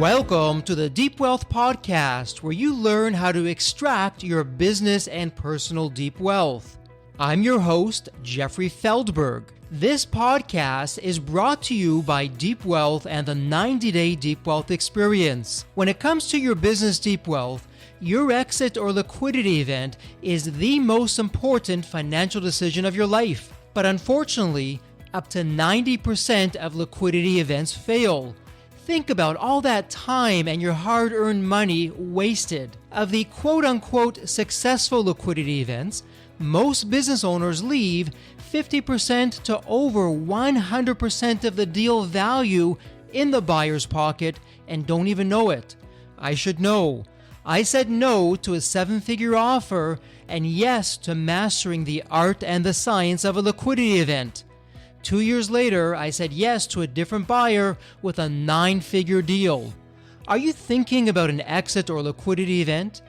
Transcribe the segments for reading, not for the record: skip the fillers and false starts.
Welcome to the Deep Wealth Podcast, where you learn how to extract your business and personal deep wealth. I'm your host, Jeffrey Feldberg. This podcast is brought to you by Deep Wealth and the 90-Day Deep Wealth Experience. When it comes to your business deep wealth, your exit or liquidity event is the most important financial decision of your life. But unfortunately, up to 90% of liquidity events fail. Think about all that time and your hard-earned money wasted. Of the quote-unquote successful liquidity events, most business owners leave 50% to over 100% of the deal value in the buyer's pocket and don't even know it. I should know. I said no to a 7-figure offer and yes to mastering the art and the science of a liquidity event. 2 years later, I said yes to a different buyer with a 9-figure deal. Are you thinking about an exit or liquidity event?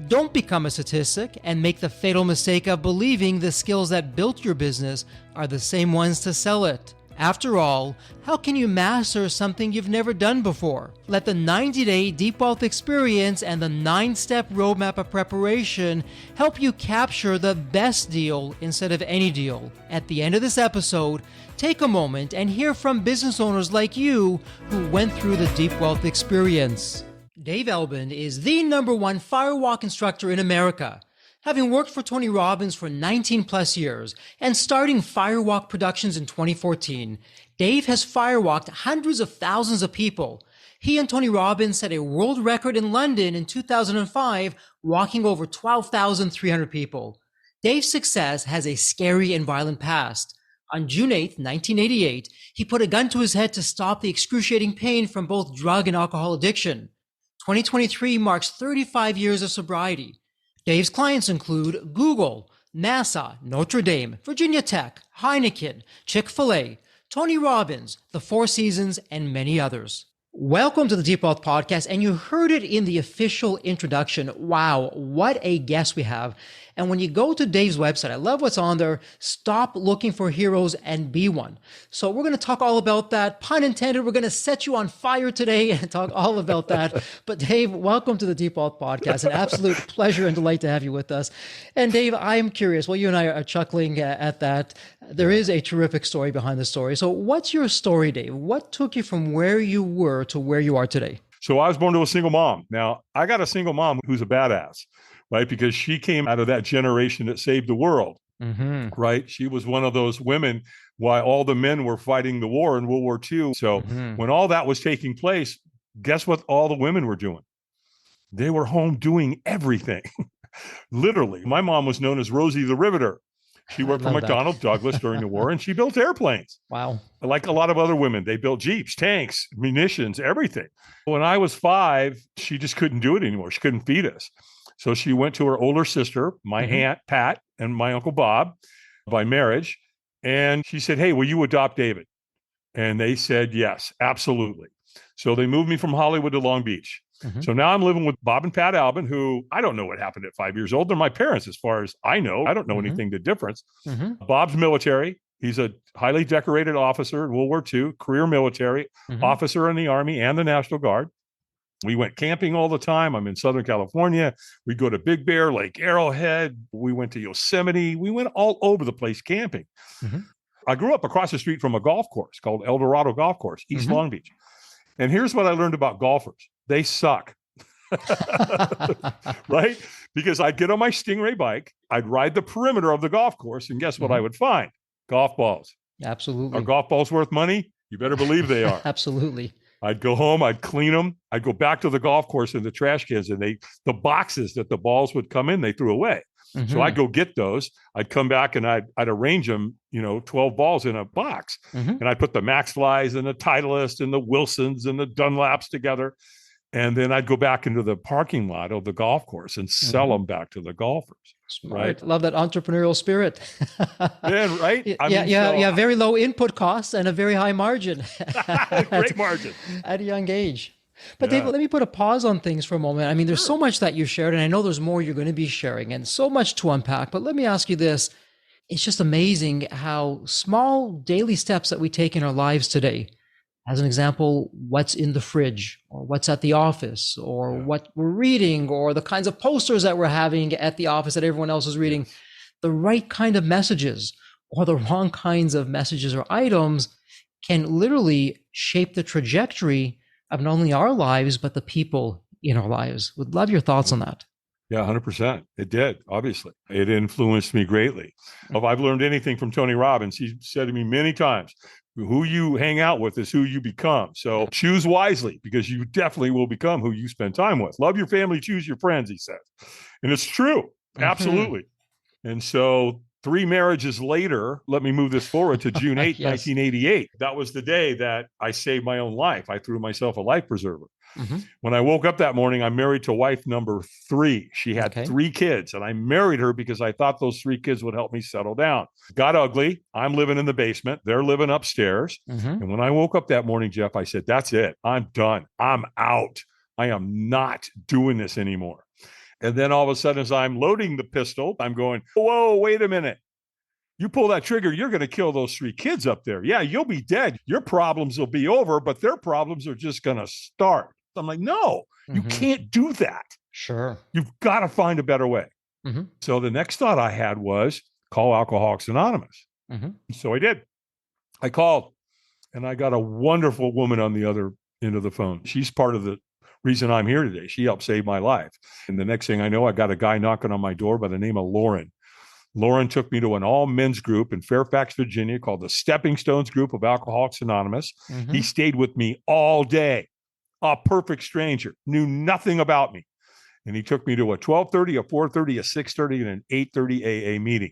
Don't become a statistic and make the fatal mistake of believing the skills that built your business are the same ones to sell it. After all, how can you master something you've never done before? Let the 90-Day Deep Wealth Experience and the 9-step roadmap of preparation help you capture the best deal instead of any deal. At the end of this episode, take a moment and hear from business owners like you who went through the Deep Wealth Experience. Dave Albin is the #1 Firewalk instructor in America. Having worked for Tony Robbins for 19 plus years and starting Firewalk Productions in 2014, Dave has firewalked hundreds of thousands of people. He and Tony Robbins set a world record in London in 2005, walking over 12,300 people. Dave's success has a scary and violent past. On June 8, 1988, he put a gun to his head to stop the excruciating pain from both drug and alcohol addiction. 2023 marks 35 years of sobriety. Dave's clients include Google, NASA, Notre Dame, Virginia Tech, Heineken, Chick-fil-A, Tony Robbins, the Four Seasons, and many others. Welcome to the Deep Wealth Podcast, and you heard it in the official introduction. Wow, what a guest we have. And when you go to Dave's website, I love what's on there. Stop looking for heroes and be one. So we're going to talk all about that. Pun intended, we're going to set you on fire today and talk all about that. But Dave, welcome to the Deep Wealth Podcast. An absolute pleasure and delight to have you with us. And Dave, I'm curious. Well, you and I are chuckling at that. There is a terrific story behind the story. So what's your story, Dave? What took you from where you were to where you are today? So I was born to a single mom. Now, I got a single mom who's a badass, right? Because she came out of that generation that saved the world, right? She was one of those women while all the men were fighting the war in World War II. So when all that was taking place, guess what all the women were doing? They were home doing everything. Literally. My mom was known as Rosie the Riveter. She worked for McDonnell Douglas during the war, and she built airplanes. Wow. Like a lot of other women, they built Jeeps, tanks, munitions, everything. When I was 5, she just couldn't do it anymore. She couldn't feed us. So she went to her older sister, my aunt Pat, and my uncle Bob by marriage. And she said, "Hey, will you adopt David?" And they said, "Yes, absolutely." So they moved me from Hollywood to Long Beach. So now I'm living with Bob and Pat Albin, who I don't know what happened at 5 years old. They're my parents, as far as I know. I don't know anything the difference. Bob's military. He's a highly decorated officer in World War II, career military, officer in the Army and the National Guard. We went camping all the time. I'm in Southern California. We go to Big Bear, Lake Arrowhead. We went to Yosemite. We went all over the place camping. I grew up across the street from a golf course called El Dorado Golf Course, East Long Beach. And here's what I learned about golfers. They suck, right? Because I'd get on my Stingray bike, I'd ride the perimeter of the golf course, and guess what I would find? Golf balls. Absolutely. Are golf balls worth money? You better believe they are. Absolutely. I'd go home, I'd clean them. I'd go back to the golf course in the trash cans, and the boxes that the balls would come in, they threw away. So I'd go get those. I'd come back and I'd arrange them, 12 balls in a box. And I'd put the Max Flies and the Titleist and the Wilsons and the Dunlaps together. And then I'd go back into the parking lot of the golf course and sell them back to the golfers. Right. Love that entrepreneurial spirit. Yeah, right. Yeah. Very low input costs and a very high margin. Great margin. At a young age. But Dave, let me put a pause on things for a moment. I mean, there's so much that you shared, and I know there's more you're going to be sharing, and so much to unpack. But let me ask you this. It's just amazing how small daily steps that we take in our lives today as an example, what's in the fridge or what's at the office or what we're reading or the kinds of posters that we're having at the office that everyone else is reading, the right kind of messages or the wrong kinds of messages or items can literally shape the trajectory of not only our lives, but the people in our lives. Would love your thoughts on that. Yeah, 100%. It did, obviously. It influenced me greatly. If I've learned anything from Tony Robbins, he said to me many times, who you hang out with is who you become. So choose wisely, because you definitely will become who you spend time with. Love your family, choose your friends, he says. And it's true. Absolutely. And so 3 marriages later, let me move this forward to June 8th, 1988. That was the day that I saved my own life. I threw myself a life preserver. When I woke up that morning, I'm married to wife number 3. She had 3 kids, and I married her because I thought those 3 kids would help me settle down. Got ugly. I'm living in the basement. They're living upstairs. And when I woke up that morning, Jeff, I said, that's it. I'm done. I'm out. I am not doing this anymore. And then all of a sudden, as I'm loading the pistol, I'm going, whoa, wait a minute. You pull that trigger, you're going to kill those 3 kids up there. Yeah, you'll be dead. Your problems will be over, but their problems are just going to start. I'm like, no, you can't do that. Sure. You've got to find a better way. So the next thought I had was call Alcoholics Anonymous. So I did. I called, and I got a wonderful woman on the other end of the phone. She's part of the reason I'm here today. She helped save my life. And the next thing I know, I got a guy knocking on my door by the name of Lauren. Lauren took me to an all-men's group in Fairfax, Virginia called the Stepping Stones Group of Alcoholics Anonymous. He stayed with me all day. A perfect stranger, knew nothing about me. And he took me to a 12:30, a 4:30, a 6:30, and an 8:30 AA meeting.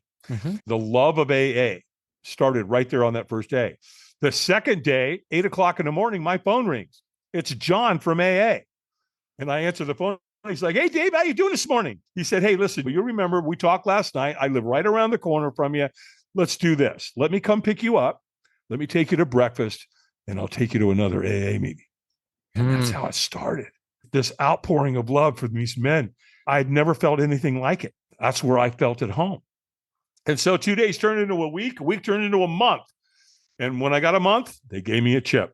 The love of AA started right there on that first day. The second day, 8 o'clock in the morning, my phone rings. It's John from AA. And I answer the phone. He's like, hey, Dave, how you doing this morning? He said, hey, listen, you remember we talked last night. I live right around the corner from you. Let's do this. Let me come pick you up. Let me take you to breakfast, and I'll take you to another AA meeting. And that's how it started. This outpouring of love for these men. I had never felt anything like it. That's where I felt at home. And so 2 days turned into a week turned into a month. And when I got a month, they gave me a chip.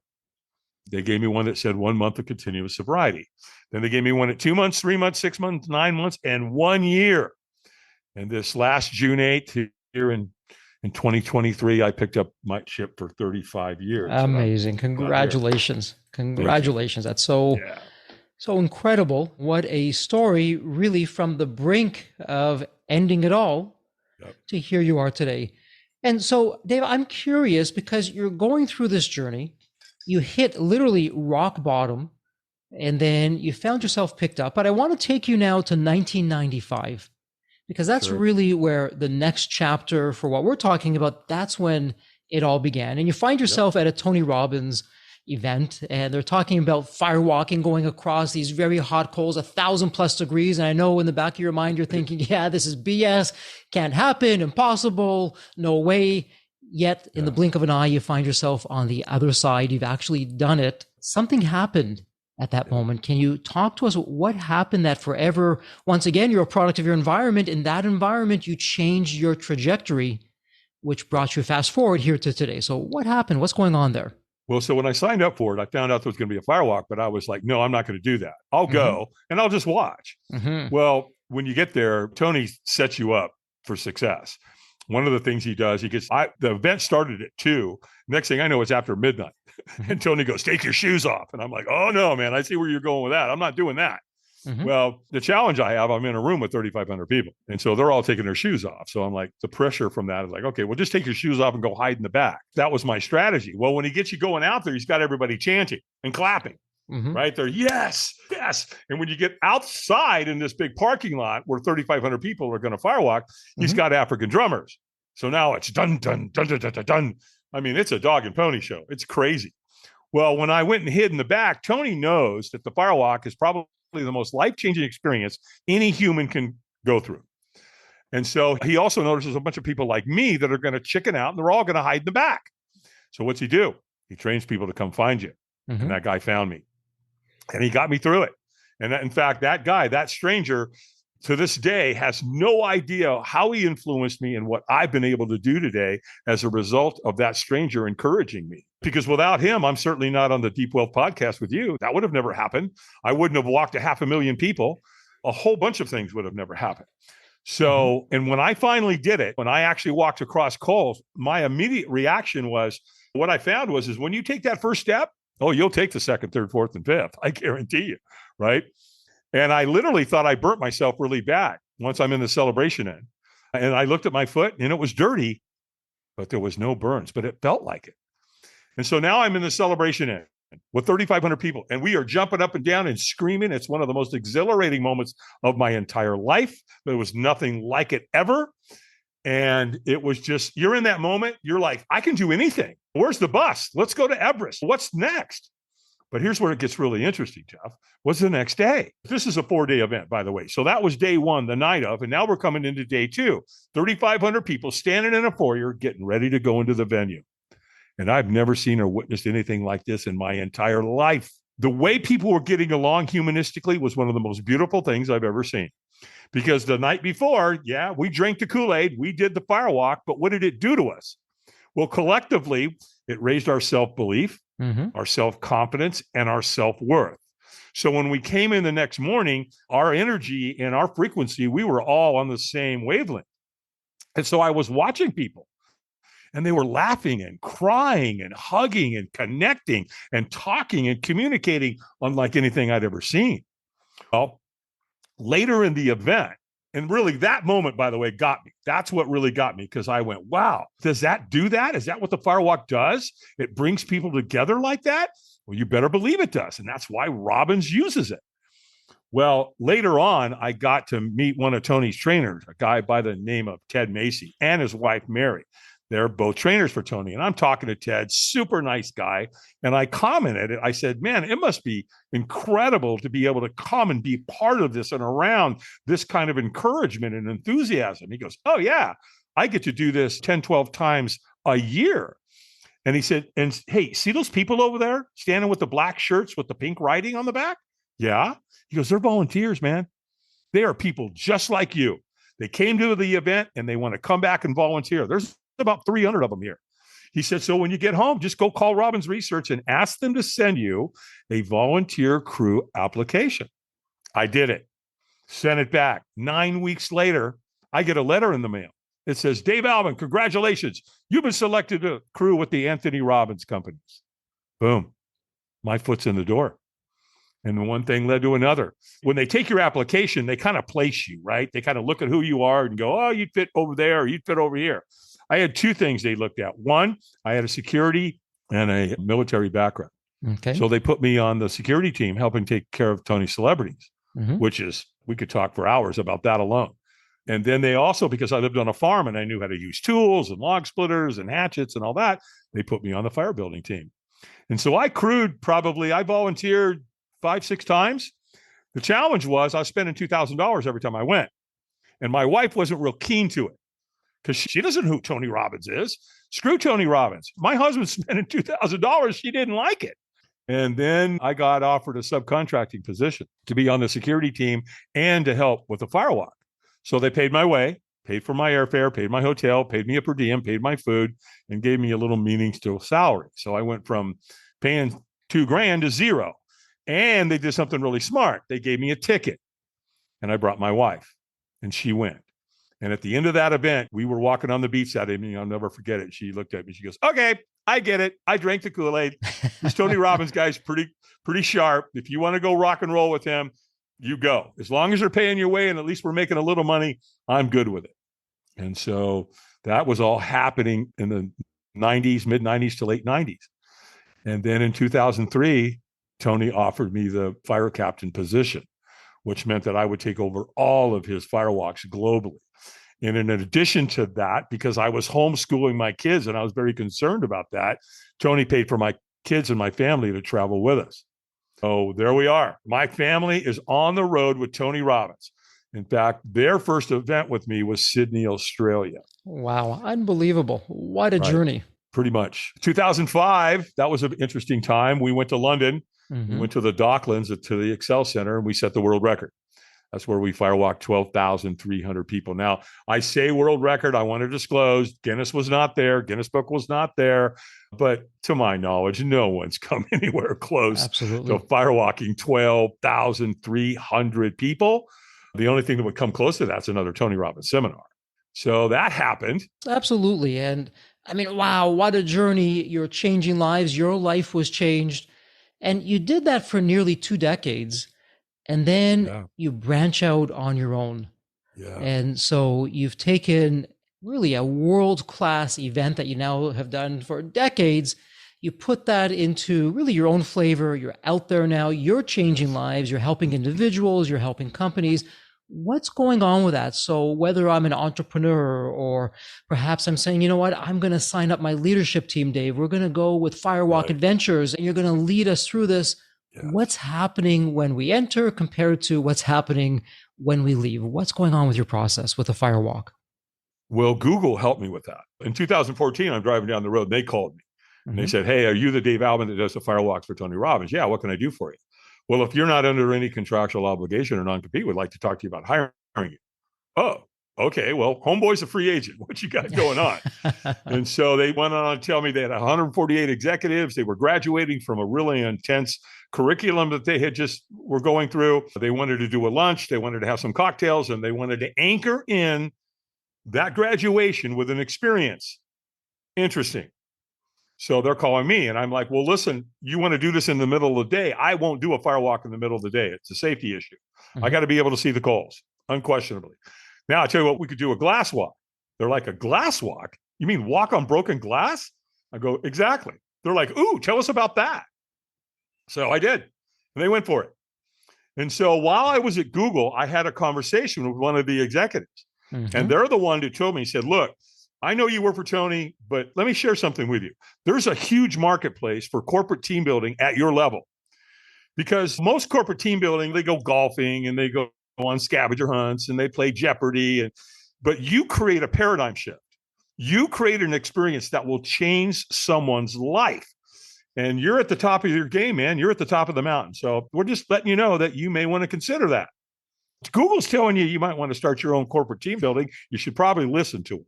They gave me one that said 1 month of continuous sobriety. Then they gave me one at 2 months, 3 months, 6 months, 9 months, and 1 year. And this last June 8th here in 2023, I picked up my chip for 35 years. Amazing. Congratulations. Congratulations. That's so incredible. What a story, really, from the brink of ending it all to here you are today. And so, Dave, I'm curious, because you're going through this journey, you hit literally rock bottom, and then you found yourself picked up. But I want to take you now to 1995. Because that's really where the next chapter for what we're talking about, that's when it all began. And you find yourself at a Tony Robbins event, and they're talking about firewalking, going across these very hot coals, 1,000+ degrees. And I know in the back of your mind, you're thinking, yeah, this is BS, can't happen, impossible, no way. Yet in the blink of an eye, you find yourself on the other side. You've actually done it. Something happened at that moment. Can you talk to us what happened that forever, once again, you're a product of your environment. In that environment, you changed your trajectory, which brought you fast forward here to today. So what happened? What's going on there? Well, so when I signed up for it, I found out there was going to be a firewalk, but I was like, no, I'm not going to do that. I'll go and I'll just watch. Well, when you get there, Tony sets you up for success. One of the things he does, the event started at 2. Next thing I know, it's after midnight. And Tony goes, take your shoes off. And I'm like, oh no, man, I see where you're going with that. I'm not doing that. Well, the challenge I have, I'm in a room with 3,500 people. And so they're all taking their shoes off. So I'm like, the pressure from that is like, okay, well, just take your shoes off and go hide in the back. That was my strategy. Well, when he gets you going out there, he's got everybody chanting and clapping. Right there. Yes, yes. And when you get outside in this big parking lot where 3,500 people are going to firewalk, he's got African drummers. So now it's dun, dun, dun, dun, dun, dun, dun. I mean, it's a dog and pony show. It's crazy. Well, when I went and hid in the back, Tony knows that the firewalk is probably the most life-changing experience any human can go through. And so he also notices a bunch of people like me that are going to chicken out, and they're all going to hide in the back. So what's he do? He trains people to come find you. And that guy found me. And he got me through it. And that, in fact, that guy, that stranger, to this day has no idea how he influenced me and what I've been able to do today as a result of that stranger encouraging me. Because without him, I'm certainly not on the Deep Wealth podcast with you. That would have never happened. I wouldn't have walked 500,000 people. A whole bunch of things would have never happened. So, and when I finally did it, when I actually walked across coals, my immediate reaction was, what I found was when you take that first step, oh, you'll take the second, third, fourth, and fifth. I guarantee you, right? And I literally thought I burnt myself really bad once I'm in the celebration end. And I looked at my foot and it was dirty, but there was no burns, but it felt like it. And so now I'm in the celebration end with 3,500 people, and we are jumping up and down and screaming. It's one of the most exhilarating moments of my entire life. There was nothing like it ever. And it was just, you're in that moment. You're like, I can do anything. Where's the bus? Let's go to Everest. What's next? But here's where it gets really interesting, Jeff. What's the next day? This is a 4-day event, by the way. So that was day one, the night of, and now we're coming into day two. 3,500 people standing in a foyer, getting ready to go into the venue. And I've never seen or witnessed anything like this in my entire life. The way people were getting along humanistically was one of the most beautiful things I've ever seen. Because the night before, yeah, we drank the Kool-Aid, we did the firewalk, but what did it do to us? Well, collectively, it raised our self-belief, our self-confidence, and our self-worth. So when we came in the next morning, our energy and our frequency, we were all on the same wavelength. And so I was watching people, and they were laughing and crying and hugging and connecting and talking and communicating unlike anything I'd ever seen. Well, later in the event, and really that moment, by the way, got me. That's what really got me, because I went, wow, does that do that? Is that what the Firewalk does? It brings people together like that? Well, you better believe it does. And that's why Robbins uses it. Well, later on, I got to meet one of Tony's trainers, a guy by the name of Ted Macy, and his wife, Mary. They're both trainers for Tony. And I'm talking to Ted, super nice guy. And I commented, I said, man, it must be incredible to be able to come and be part of this and around this kind of encouragement and enthusiasm. He goes, oh yeah, I get to do this 10, 12 times a year. And he said, and hey, see those people over there standing with the black shirts with the pink writing on the back? Yeah. He goes, they're volunteers, man. They are people just like you. They came to the event and they want to come back and volunteer. There's about 300 of them here. He said, so when you get home, just go call Robbins Research and ask them to send you a volunteer crew application. I did it, sent it back. 9 weeks later, I get a letter in the mail. It says, Dave Albin, congratulations. You've been selected to crew with the Anthony Robbins companies. Boom. My foot's in the door. And one thing led to another. When they take your application, they kind of place you, right? They kind of look at who you are and go, oh, you'd fit over there, or you'd fit over here. I had two things they looked at. One, I had a security and a military background. Okay. So they put me on the security team, helping take care of Tony's celebrities, which is, we could talk for hours about that alone. And then they also, because I lived on a farm and I knew how to use tools and log splitters and hatchets and all that, they put me on the fire building team. And so I crewed I volunteered 5-6 times. The challenge was I was spending $2,000 every time I went. And my wife wasn't real keen to it, because she doesn't know who Tony Robbins is. Screw Tony Robbins. My husband's spending $2,000. She didn't like it. And then I got offered a subcontracting position to be on the security team and to help with the Firewalk. So they paid my way, paid for my airfare, paid my hotel, paid me a per diem, paid my food, and gave me a little meaningful salary. So I went from paying $2,000 to zero. And they did something really smart. They gave me a ticket, and I brought my wife, and she went. And at the end of that event, we were walking on the beach that evening. I'll never forget it. She looked at me. She goes, okay, I get it. I drank the Kool-Aid. This Tony Robbins guy's pretty sharp. If you want to go rock and roll with him, you go. As long as they're paying your way and at least we're making a little money, I'm good with it. And so that was all happening in the 90s, mid 90s to late 90s. And then in 2003, Tony offered me the fire captain position, which meant that I would take over all of his firewalks globally. And in addition to that, because I was homeschooling my kids and I was very concerned about that, Tony paid for my kids and my family to travel with us. So there we are. My family is on the road with Tony Robbins. In fact, their first event with me was Sydney, Australia. Wow. Unbelievable. What a journey. Pretty much. 2005, that was an interesting time. We went to London. We went to the Docklands, to the Excel Center, and we set the world record. That's where we firewalked 12,300 people. Now, I say world record. I want to disclose Guinness was not there. Guinness Book was not there. But to my knowledge, no one's come anywhere close Absolutely. to firewalking 12,300 people. The only thing that would come close to that's another Tony Robbins seminar. So that happened. Absolutely. And I mean, wow, what a journey. You're changing lives. Your life was changed. And you did that for nearly 2 decades. And then you branch out on your own. Yeah. And so you've taken really a world-class event that you now have done for decades. You put that into really your own flavor. You're out there now. You're changing lives. You're helping individuals. You're helping companies. What's going on with that? So whether I'm an entrepreneur or perhaps I'm saying, you know what, I'm going to sign up my leadership team, Dave. We're going to go with Firewalk Adventures and you're going to lead us through this. Yes. What's happening when we enter compared to what's happening when we leave? What's going on with your process with the Firewalk? Well, Google helped me with that. In 2014, I'm driving down the road and they called me and they said, hey, are you the Dave Albin that does the Firewalks for Tony Robbins? Yeah, what can I do for you? Well, if you're not under any contractual obligation or non-compete, we'd like to talk to you about hiring you. Oh, okay. Well, homeboy's a free agent. What you got going on? And so they went on to tell me they had 148 executives. They were graduating from a really intense curriculum that they had just were going through. They wanted to do a lunch. They wanted to have some cocktails and they wanted to anchor in that graduation with an experience. Interesting. So they're calling me and I'm like, well, listen, you want to do this in the middle of the day? I won't do a firewalk in the middle of the day. It's a safety issue. I got to be able to see the calls, unquestionably. Now, I tell you what, we could do a Glasswalk. They're like, a Glasswalk? You mean walk on broken glass? I go, exactly. They're like, ooh, tell us about that. So I did. And they went for it. And so while I was at Google, I had a conversation with one of the executives. And they're the one who told me, he said, look, I know you work for Tony, but let me share something with you. There's a huge marketplace for corporate team building at your level. Because most corporate team building, they go golfing and they go on scavenger hunts and they play Jeopardy. But you create a paradigm shift. You create an experience that will change someone's life. And you're at the top of your game, man. You're at the top of the mountain. So we're just letting you know that you may want to consider that. Google's telling you might want to start your own corporate team building. You should probably listen to them.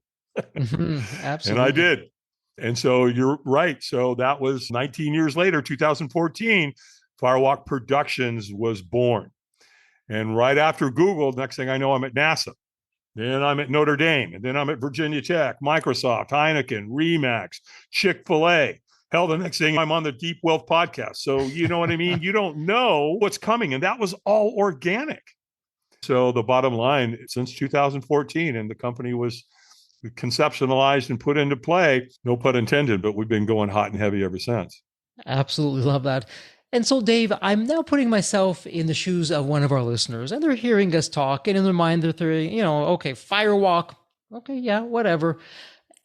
Absolutely. And I did. And so you're right. So that was 19 years later, 2014, Firewalk Productions was born. And right after Google, next thing I know, I'm at NASA. Then I'm at Notre Dame. And then I'm at Virginia Tech, Microsoft, Heineken, Remax, Chick-fil-A. Hell, the next thing I'm on the Deep Wealth podcast. So you know what I mean? You don't know what's coming. And that was all organic. So the bottom line, since 2014, and the company was conceptualized and put into play, no pun intended, but we've been going hot and heavy ever since. Absolutely love that. And so, Dave, I'm now putting myself in the shoes of one of our listeners, and they're hearing us talk, and in their mind, they're thinking, okay, Firewalk, okay, yeah, whatever.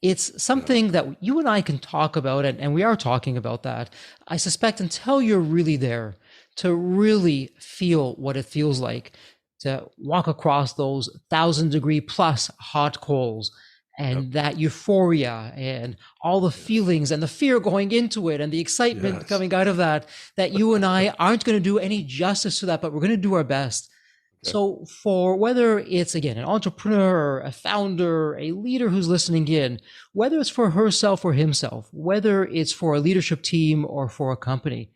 It's something that you and I can talk about, and we are talking about that. I suspect until you're really there to really feel what it feels like to walk across those 1,000-degree plus hot coals, and that euphoria and all the feelings and the fear going into it and the excitement coming out of that you and I aren't going to do any justice to that, but we're going to do our best. Okay. So for whether it's, again, an entrepreneur, a founder, a leader who's listening in, whether it's for herself or himself, whether it's for a leadership team or for a company,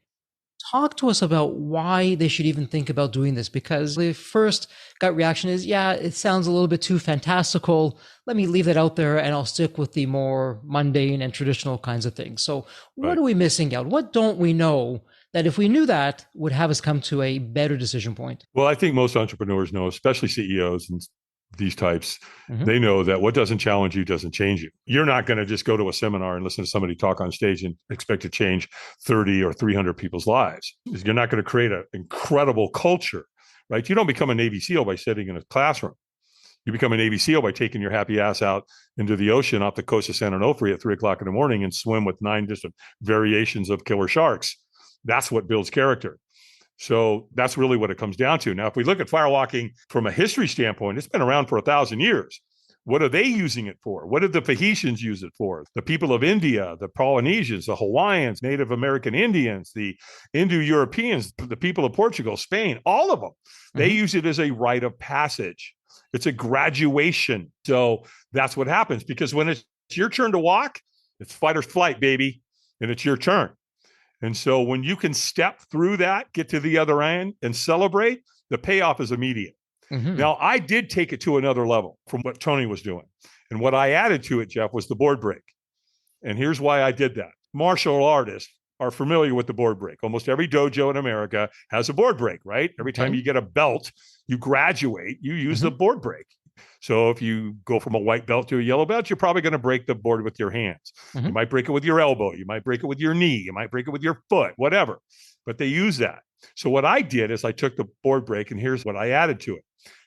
talk to us about why they should even think about doing this, because the first gut reaction is, yeah, it sounds a little bit too fantastical. Let me leave that out there and I'll stick with the more mundane and traditional kinds of things. So what are we missing out? What don't we know that if we knew that would have us come to a better decision point? Well, I think most entrepreneurs know, especially CEOs and these types, they know that what doesn't challenge you doesn't change you. You're not going to just go to a seminar and listen to somebody talk on stage and expect to change 30 or 300 people's lives. You're not going to create an incredible culture, right? You don't become a Navy SEAL by sitting in a classroom. You become a Navy SEAL by taking your happy ass out into the ocean off the coast of San Onofre at 3:00 in the morning and swim with 9 different variations of killer sharks. That's what builds character. So that's really what it comes down to. Now, if we look at firewalking from a history standpoint, it's been around for 1,000 years. What are they using it for? What did the Tahitians use it for? The people of India, the Polynesians, the Hawaiians, Native American Indians, the Indo-Europeans, the people of Portugal, Spain, all of them. They use it as a rite of passage. It's a graduation. So that's what happens, because when it's your turn to walk, it's fight or flight, baby, and it's your turn. And so when you can step through that, get to the other end and celebrate, the payoff is immediate. Now, I did take it to another level from what Tony was doing. And what I added to it, Jeff, was the board break. And here's why I did that. Martial artists are familiar with the board break. Almost every dojo in America has a board break, right? Every time you get a belt, you graduate, you use the board break. So if you go from a white belt to a yellow belt, you're probably going to break the board with your hands. You might break it with your elbow. You might break it with your knee. You might break it with your foot, whatever. But they use that. So what I did is I took the board break, and here's what I added to it.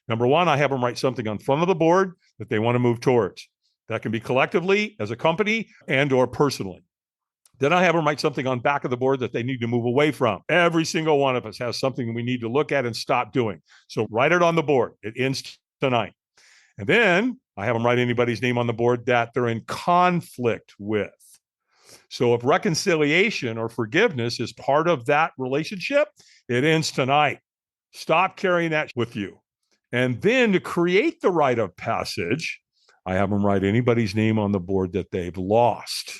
Number one, I have them write something on front of the board that they want to move towards. That can be collectively, as a company, and or personally. Then I have them write something on back of the board that they need to move away from. Every single one of us has something we need to look at and stop doing. So write it on the board. It ends tonight. And then I have them write anybody's name on the board that they're in conflict with. So if reconciliation or forgiveness is part of that relationship, it ends tonight. Stop carrying that with you. And then to create the rite of passage, I have them write anybody's name on the board that they've lost.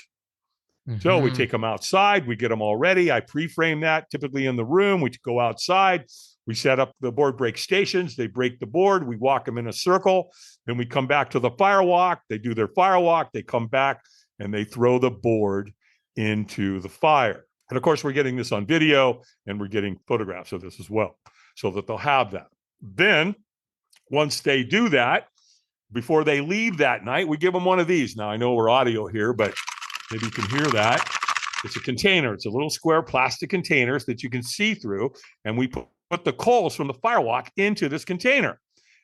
So we take them outside, we get them all ready. I pre-frame that typically in the room. We go outside, we set up the board break stations. They break the board. We walk them in a circle. Then we come back to the firewalk. They do their firewalk. They come back and they throw the board into the fire. And of course, we're getting this on video and we're getting photographs of this as well, so that they'll have that. Then once they do that, before they leave that night, we give them one of these. Now, I know we're audio here, but maybe you can hear that. It's a container. It's a little square plastic containers that you can see through. And we put the coals from the firewalk into this container.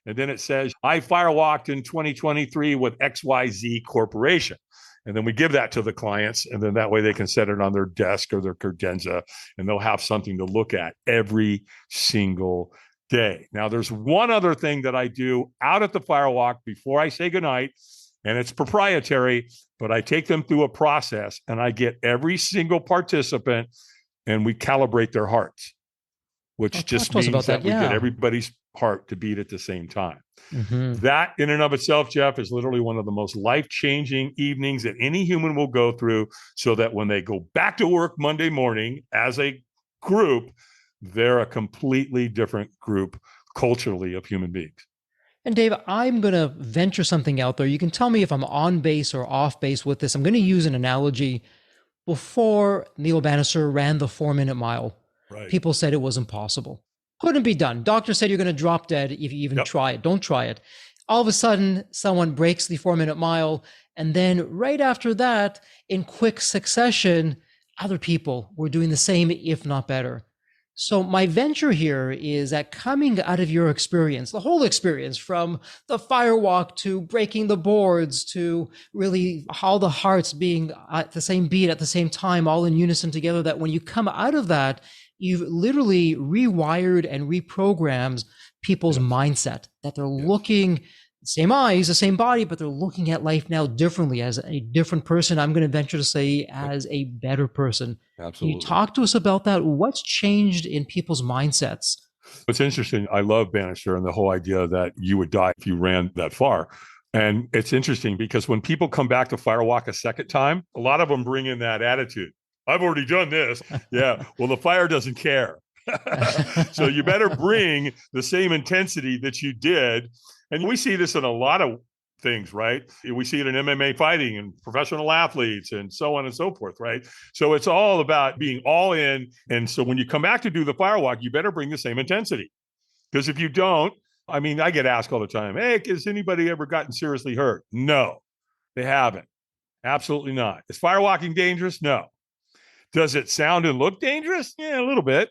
And then it says, I firewalked in 2023 with XYZ Corporation. And then we give that to the clients. And then that way they can set it on their desk or their credenza, and they'll have something to look at every single day. Now, there's one other thing that I do out at the firewalk before I say goodnight, and it's proprietary, but I take them through a process and I get every single participant and we calibrate their hearts, which just means that we get everybody's heart to beat at the same time. That in and of itself, Jeff, is literally one of the most life-changing evenings that any human will go through, so that when they go back to work Monday morning as a group, they're a completely different group culturally of human beings. And Dave, I'm going to venture something out there. You can tell me if I'm on base or off base with this. I'm going to use an analogy. Before Neil Bannister ran the 4-minute mile, people said it was impossible. Couldn't be done. Doctor said you're going to drop dead if you even try it. Don't try it. All of a sudden, someone breaks the 4-minute mile. And then right after that, in quick succession, other people were doing the same, if not better. So my venture here is that coming out of your experience, the whole experience from the firewalk to breaking the boards to really all the hearts being at the same beat at the same time, all in unison together, that when you come out of that, you've literally rewired and reprogrammed people's mindset, that they're looking, same eyes, the same body, but they're looking at life now differently, as a different person. I'm going to venture to say as a better person. Absolutely. Can you talk to us about that? What's changed in people's mindsets? It's interesting. I love Bannister and the whole idea that you would die if you ran that far. And it's interesting because when people come back to Firewalk a second time, a lot of them bring in that attitude. I've already done this. Yeah. Well, the fire doesn't care. So you better bring the same intensity that you did. And we see this in a lot of things, right? We see it in MMA fighting and professional athletes and so on and so forth, right? So it's all about being all in. And so when you come back to do the firewalk, you better bring the same intensity. Because if you don't, I mean, I get asked all the time, hey, has anybody ever gotten seriously hurt? No, they haven't. Absolutely not. Is firewalking dangerous? No. Does it sound and look dangerous? Yeah, a little bit.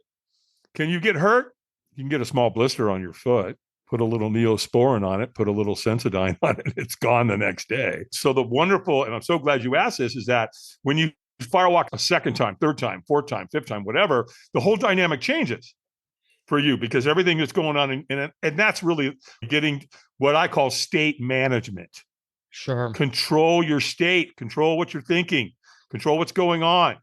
Can you get hurt? You can get a small blister on your foot. Put a little Neosporin on it, put a little Sensodyne on it, it's gone the next day. So the wonderful, and I'm so glad you asked this, is that when you firewalk a second time, third time, fourth time, fifth time, whatever, the whole dynamic changes for you, because everything that's going on in it, and that's really getting what I call state management. Sure. Control your state, control what you're thinking, control what's going on.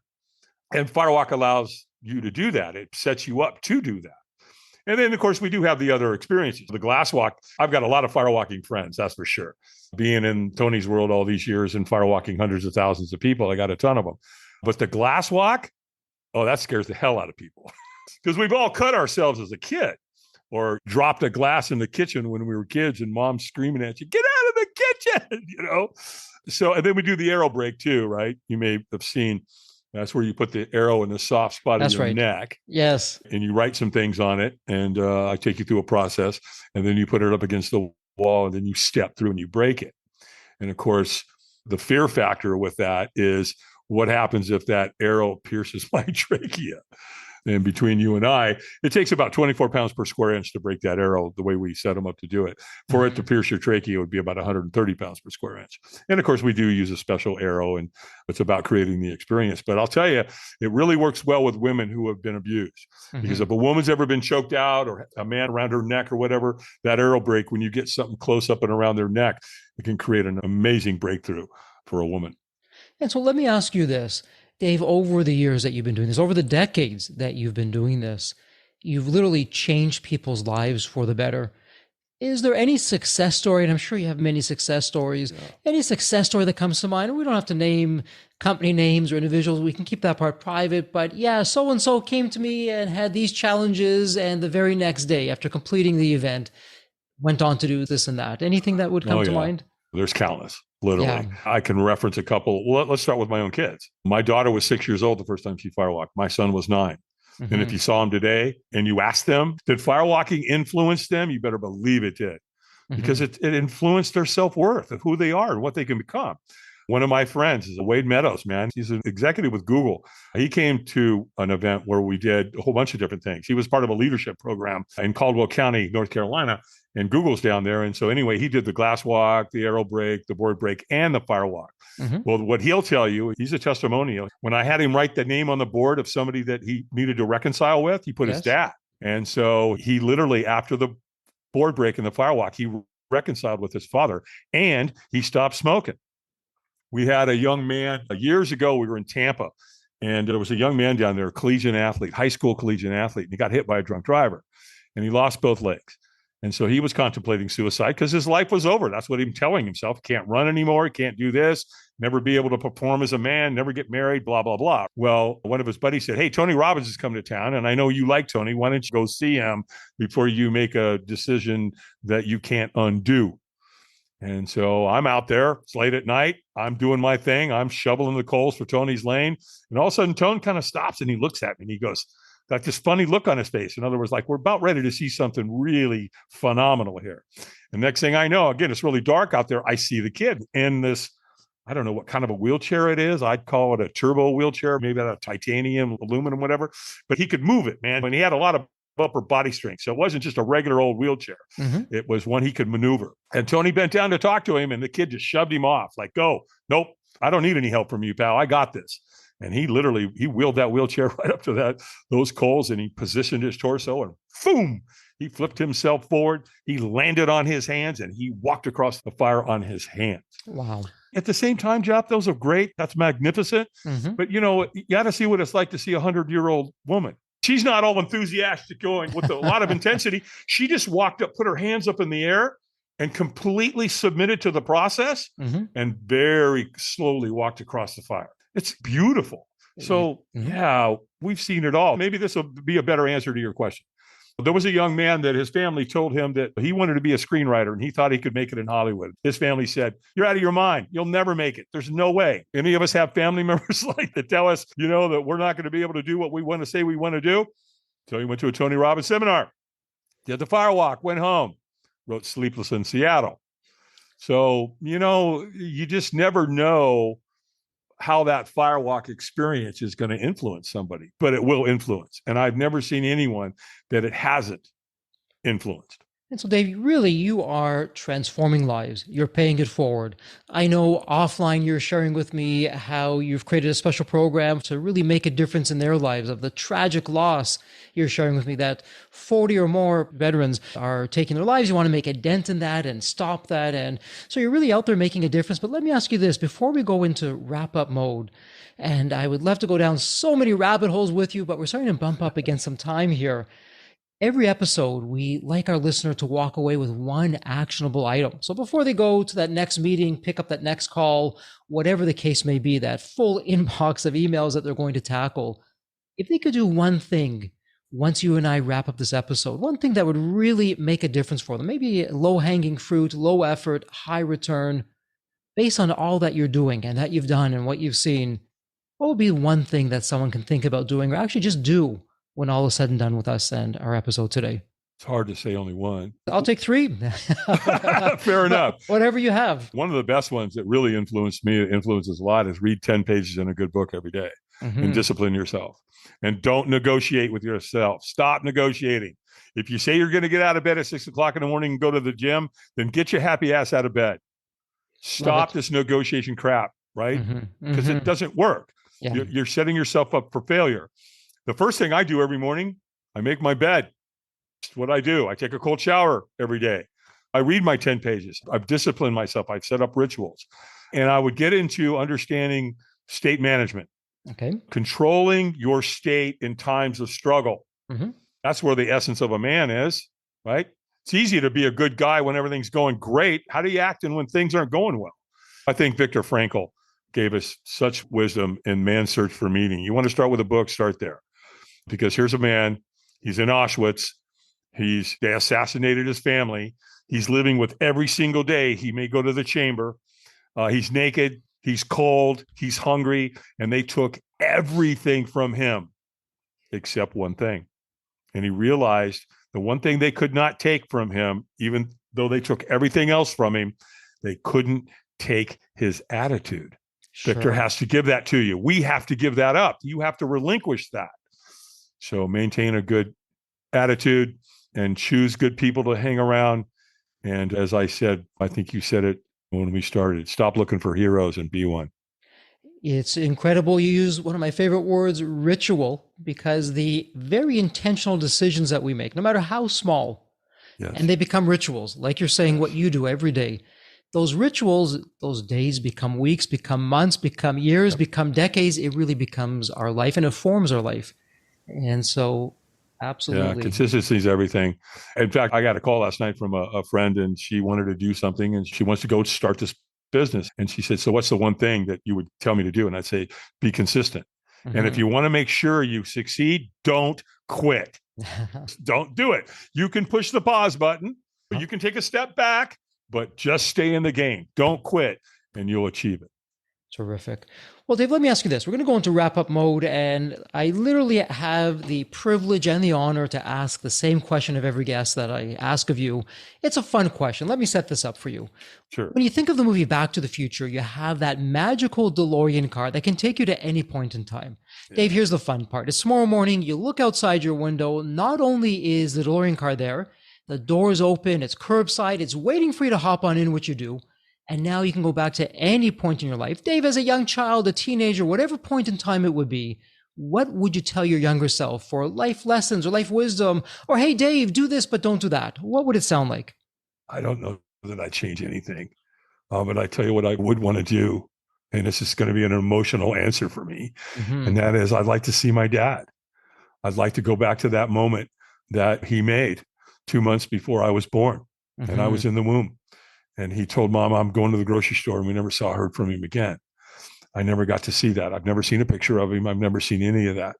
And Firewalk allows you to do that. It sets you up to do that. And then, of course, we do have the other experiences. The Glasswalk, I've got a lot of firewalking friends, that's for sure. Being in Tony's world all these years and firewalking hundreds of thousands of people, I got a ton of them. But the Glasswalk, oh, that scares the hell out of people. Because we've all cut ourselves as a kid or dropped a glass in the kitchen when we were kids and mom's screaming at you, get out of the kitchen, So, and then we do the arrow break too, right? You may have seen, that's where you put the arrow in the soft spot of your neck. Yes. And you write some things on it. And I take you through a process. And then you put it up against the wall and then you step through and you break it. And of course, the fear factor with that is what happens if that arrow pierces my trachea? And between you and I, it takes about 24 pounds per square inch to break that arrow the way we set them up to do it. For it to pierce your trachea, it would be about 130 pounds per square inch. And of course, we do use a special arrow, and it's about creating the experience. But I'll tell you, it really works well with women who have been abused. Because if a woman's ever been choked out or a man around her neck or whatever, that arrow break, when you get something close up and around their neck, it can create an amazing breakthrough for a woman. And so let me ask you this. Dave, over the years that you've been doing this, over the decades that you've been doing this, you've literally changed people's lives for the better. Is there any success story, and I'm sure you have many success stories, any success story that comes to mind? We don't have to name company names or individuals. We can keep that part private. But yeah, so-and-so came to me and had these challenges, and the very next day after completing the event, went on to do this and that. Anything that would come to mind? There's countless. Literally. Yeah. I can reference a couple. Well, let's start with my own kids. My daughter was 6 years old the first time she firewalked. My son was 9. And if you saw them today and you asked them, did firewalking influence them? You better believe it did. Because it influenced their self-worth of who they are and what they can become. One of my friends is Wade Meadows, man. He's an executive with Google. He came to an event where we did a whole bunch of different things. He was part of a leadership program in Caldwell County, North Carolina, and Google's down there. And so anyway, he did the Glasswalk, the arrow break, the board break, and the Firewalk. Well, what he'll tell you, he's a testimonial. When I had him write the name on the board of somebody that he needed to reconcile with, he put his dad. And so he literally, after the board break and the Firewalk, he reconciled with his father and he stopped smoking. We had a young man years ago, we were in Tampa, and there was a young man down there, a collegiate athlete, high school collegiate athlete, and he got hit by a drunk driver and he lost both legs. And so he was contemplating suicide because his life was over. That's what he was telling himself. Can't run anymore. Can't do this. Never be able to perform as a man. Never get married, blah, blah, blah. Well, one of his buddies said, hey, Tony Robbins is coming to town. And I know you like Tony. Why don't you go see him before you make a decision that you can't undo? And so I'm out there. It's late at night. I'm doing my thing. I'm shoveling the coals for Tony's lane. And all of a sudden, Tony kind of stops and he looks at me and he goes, got this funny look on his face. In other words, like we're about ready to see something really phenomenal here. And next thing I know, again, it's really dark out there. I see the kid in this, I don't know what kind of a wheelchair it is. I'd call it a turbo wheelchair, maybe a titanium, aluminum, whatever. But he could move it, man. And he had a lot of upper body strength. So it wasn't just a regular old wheelchair. It was one he could maneuver. And Tony bent down to talk to him and the kid just shoved him off like, go, nope, I don't need any help from you, pal. I got this. And he wheeled that wheelchair right up to those coals and he positioned his torso and boom, he flipped himself forward. He landed on his hands and he walked across the fire on his hands. Wow. At the same time, Jeff, those are great. That's magnificent. But you got to see what it's like to see a 100-year-old woman. She's not all enthusiastic going with a lot of intensity. She just walked up, put her hands up in the air and completely submitted to the process and very slowly walked across the fire. It's beautiful. So yeah, we've seen it all. Maybe this will be a better answer to your question. There was a young man that his family told him that he wanted to be a screenwriter and he thought he could make it in Hollywood. His family said, you're out of your mind. You'll never make it. There's no way. Any of us have family members like that tell us, that we're not going to be able to do what we want to say we want to do. So he went to a Tony Robbins seminar, did the Firewalk, went home, wrote Sleepless in Seattle. So, you just never know how that Firewalk experience is going to influence somebody, but it will influence. And I've never seen anyone that it hasn't influenced. And so, Dave, really, you are transforming lives. You're paying it forward. I know offline you're sharing with me how you've created a special program to really make a difference in their lives of the tragic loss. You're sharing with me that 40 or more veterans are taking their lives. You want to make a dent in that and stop that. And so you're really out there making a difference. But let me ask you this before we go into wrap up mode. And I would love to go down so many rabbit holes with you, but we're starting to bump up against some time here. Every episode, we like our listener to walk away with one actionable item. So before they go to that next meeting, pick up that next call, whatever the case may be, that full inbox of emails that they're going to tackle, if they could do one thing once you and I wrap up this episode, one thing that would really make a difference for them, maybe low-hanging fruit, low effort, high return, based on all that you're doing and that you've done and what you've seen, what would be one thing that someone can think about doing or actually just do when all is said and done with us and our episode today? It's hard to say only one. I'll take three. Fair enough. Whatever you have. One of the best ones that really influenced me, it influences a lot, is read 10 pages in a good book every day and discipline yourself. And don't negotiate with yourself. Stop negotiating. If you say you're going to get out of bed at 6 o'clock in the morning and go to the gym, then get your happy ass out of bed. Stop this negotiation crap, right? Because it doesn't work. Yeah. You're setting yourself up for failure. The first thing I do every morning, I make my bed. It's what I do. I take a cold shower every day. I read my 10 pages. I've disciplined myself. I've set up rituals. And I would get into understanding state management. Okay. Controlling your state in times of struggle. That's where the essence of a man is, right? It's easy to be a good guy when everything's going great. How do you act when things aren't going well? I think Viktor Frankl gave us such wisdom in Man's Search for Meaning. You want to start with a book, start there. Because here's a man, he's in Auschwitz. They assassinated his family. He's living with every single day. He may go to the chamber. He's naked. He's cold. He's hungry. And they took everything from him except one thing. And he realized the one thing they could not take from him, even though they took everything else from him, they couldn't take his attitude. Sure. Victor has to give that to you. We have to give that up. You have to relinquish that. So maintain a good attitude and choose good people to hang around. And as I said, I think you said it when we started, stop looking for heroes and be one. It's incredible. You use one of my favorite words, ritual, because the very intentional decisions that we make, no matter how small, and they become rituals, like you're saying, what you do every day. Those rituals, those days become weeks, become months, become years, become decades. It really becomes our life and it forms our life. And so, absolutely. Yeah, consistency is everything. In fact, I got a call last night from a friend and she wanted to do something and she wants to go start this business. And she said, so what's the one thing that you would tell me to do? And I'd say, be consistent. And if you want to make sure you succeed, don't quit. Don't do it. You can push the pause button, or you can take a step back, but just stay in the game. Don't quit and you'll achieve it. Terrific. Well, Dave, let me ask you this. We're going to go into wrap-up mode, and I literally have the privilege and the honor to ask the same question of every guest that I ask of you. It's a fun question. Let me set this up for you. Sure. When you think of the movie Back to the Future, you have that magical DeLorean car that can take you to any point in time. Yeah. Dave, here's the fun part. It's tomorrow morning. You look outside your window. Not only is the DeLorean car there, the door's open, it's curbside, it's waiting for you to hop on in, which you do. And now you can go back to any point in your life. Dave, as a young child, a teenager, whatever point in time it would be, what would you tell your younger self for life lessons or life wisdom? Or, hey, Dave, do this, but don't do that. What would it sound like? I don't know that I'd change anything. But I tell you what I would want to do, and this is going to be an emotional answer for me, and that is I'd like to see my dad. I'd like to go back to that moment that he made 2 months before I was born, and I was in the womb. And he told Mom, I'm going to the grocery store, and we never heard from him again. I never got to see that. I've never seen a picture of him. I've never seen any of that.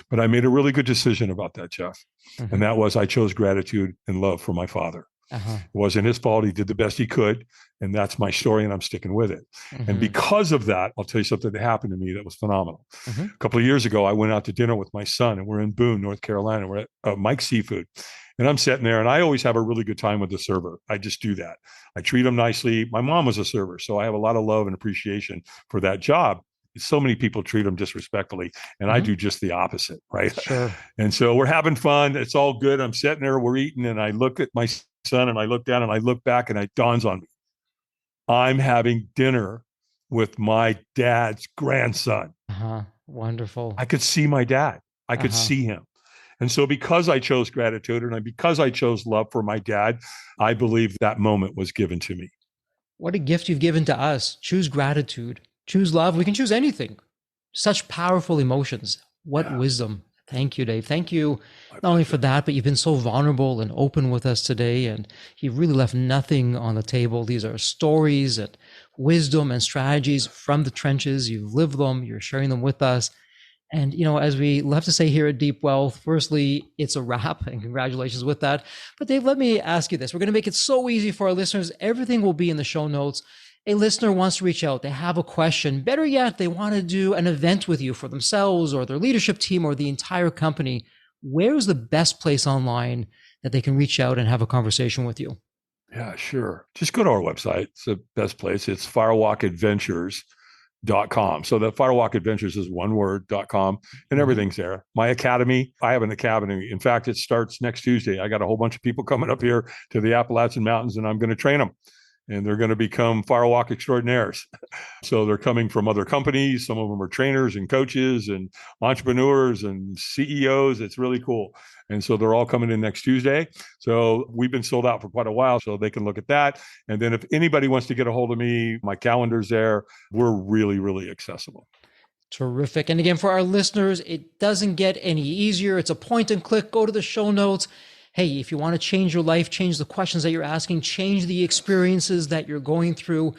But I made a really good decision about that, Jeff. And that was I chose gratitude and love for my father. It wasn't his fault. He did the best he could. And that's my story, and I'm sticking with it. And because of that, I'll tell you something that happened to me that was phenomenal. A couple of years ago, I went out to dinner with my son, and we're in Boone, North Carolina. We're at Mike's Seafood. And I'm sitting there, and I always have a really good time with the server. I just do that. I treat them nicely. My mom was a server, so I have a lot of love and appreciation for that job. So many people treat them disrespectfully, and I do just the opposite, right? Sure. And so we're having fun. It's all good. I'm sitting there, we're eating, and I look at my son, and I look down and I look back, and it dawns on me. I'm having dinner with my dad's grandson. Wonderful. I could see my dad. I could see him. And so because I chose gratitude and because I chose love for my dad, I believe that moment was given to me. What a gift you've given to us. Choose gratitude. Choose love. We can choose anything. Such powerful emotions. What wisdom. Thank you, Dave. Thank you not only for that, but you've been so vulnerable and open with us today, and you've really left nothing on the table. These are stories and wisdom and strategies from the trenches. You've lived them. You're sharing them with us. And, as we love to say here at Deep Wealth, firstly, it's a wrap, and congratulations with that. But Dave, let me ask you this. We're going to make it so easy for our listeners. Everything will be in the show notes. A listener wants to reach out. They have a question. Better yet, they want to do an event with you for themselves or their leadership team or the entire company. Where's the best place online that they can reach out and have a conversation with you? Yeah, sure. Just go to our website. It's the best place. It's firewalkadventures.com. So the Firewalk Adventures is one word.com, and everything's there. My academy, I have an academy. In fact, it starts next Tuesday. I got a whole bunch of people coming up here to the Appalachian Mountains, and I'm going to train them. And they're going to become Firewalk extraordinaires. So they're coming from other companies. Some of them are trainers and coaches and entrepreneurs and CEOs. It's really cool. And so they're all coming in next Tuesday. So we've been sold out for quite a while, so they can look at that. And then if anybody wants to get a hold of me, my calendar's there. We're really, really accessible. Terrific. And again, for our listeners, it doesn't get any easier. It's a point and click. Go to the show notes. Hey, if you want to change your life, change the questions that you're asking, change the experiences that you're going through,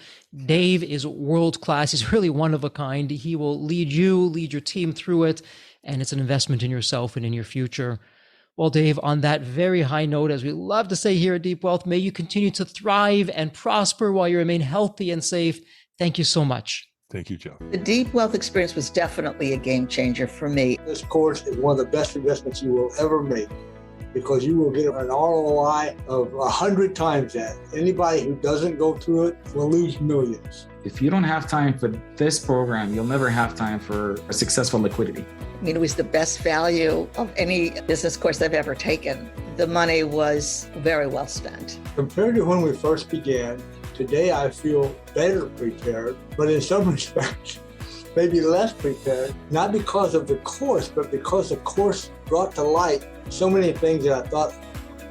Dave is world class. He's really one of a kind. He will lead you, lead your team through it, and it's an investment in yourself and in your future. Well, Dave, on that very high note, as we love to say here at Deep Wealth, may you continue to thrive and prosper while you remain healthy and safe. Thank you so much. Thank you, Jeff. The Deep Wealth experience was definitely a game changer for me. This course is one of the best investments you will ever make, because you will get an ROI of 100 times that. Anybody who doesn't go through it will lose millions. If you don't have time for this program, you'll never have time for a successful liquidity. I mean, it was the best value of any business course I've ever taken. The money was very well spent. Compared to when we first began, today I feel better prepared, but in some respects, maybe less prepared, not because of the course, but because the course brought to light so many things that I thought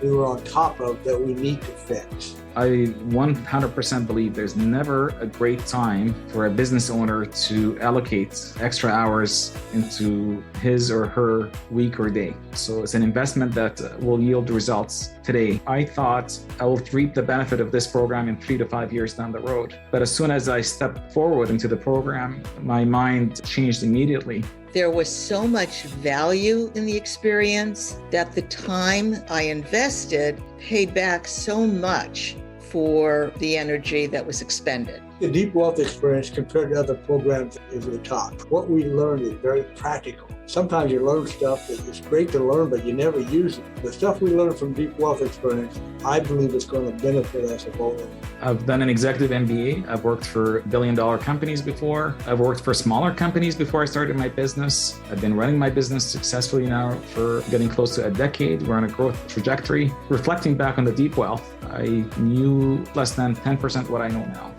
we were on top of that we need to fix. I 100% believe there's never a great time for a business owner to allocate extra hours into his or her week or day. So it's an investment that will yield results today. I thought I will reap the benefit of this program in 3 to 5 years down the road. But as soon as I stepped forward into the program, my mind changed immediately. There was so much value in the experience that the time I invested paid back so much for the energy that was expended. The Deep Wealth experience compared to other programs is the top. What we learned is very practical. Sometimes you learn stuff that is great to learn, but you never use it. The stuff we learned from Deep Wealth experience, I believe is going to benefit us both. I've done an executive MBA. I've worked for billion-dollar companies before. I've worked for smaller companies before I started my business. I've been running my business successfully now for getting close to a decade. We're on a growth trajectory. Reflecting back on the Deep Wealth, I knew less than 10% what I know now.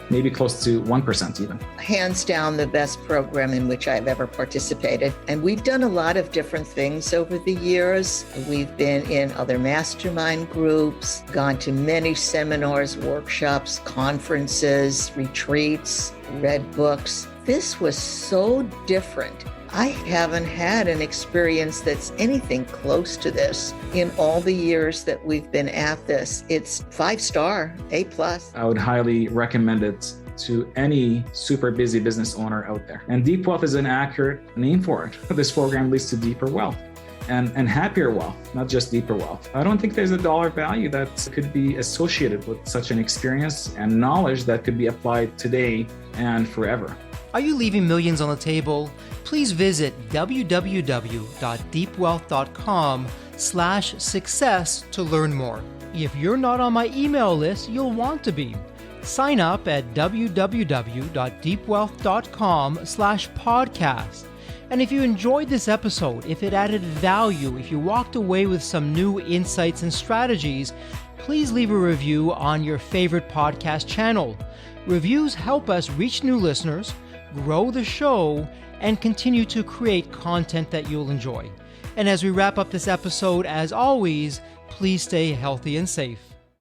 Maybe close to 1% even. Hands down, the best program in which I've ever participated. And we've done a lot of different things over the years. We've been in other mastermind groups, gone to many seminars, workshops, conferences, retreats, read books. This was so different. I haven't had an experience that's anything close to this in all the years that we've been at this. It's 5-star, A+. I would highly recommend it to any super busy business owner out there. And Deep Wealth is an accurate name for it. This program leads to deeper wealth and happier wealth, not just deeper wealth. I don't think there's a dollar value that could be associated with such an experience and knowledge that could be applied today and forever. Are you leaving millions on the table? Please visit www.deepwealth.com/success to learn more. If you're not on my email list, you'll want to be. Sign up at www.deepwealth.com/podcast. And if you enjoyed this episode, if it added value, if you walked away with some new insights and strategies, please leave a review on your favorite podcast channel. Reviews help us reach new listeners, grow the show, and continue to create content that you'll enjoy. And as we wrap up this episode, as always, please stay healthy and safe.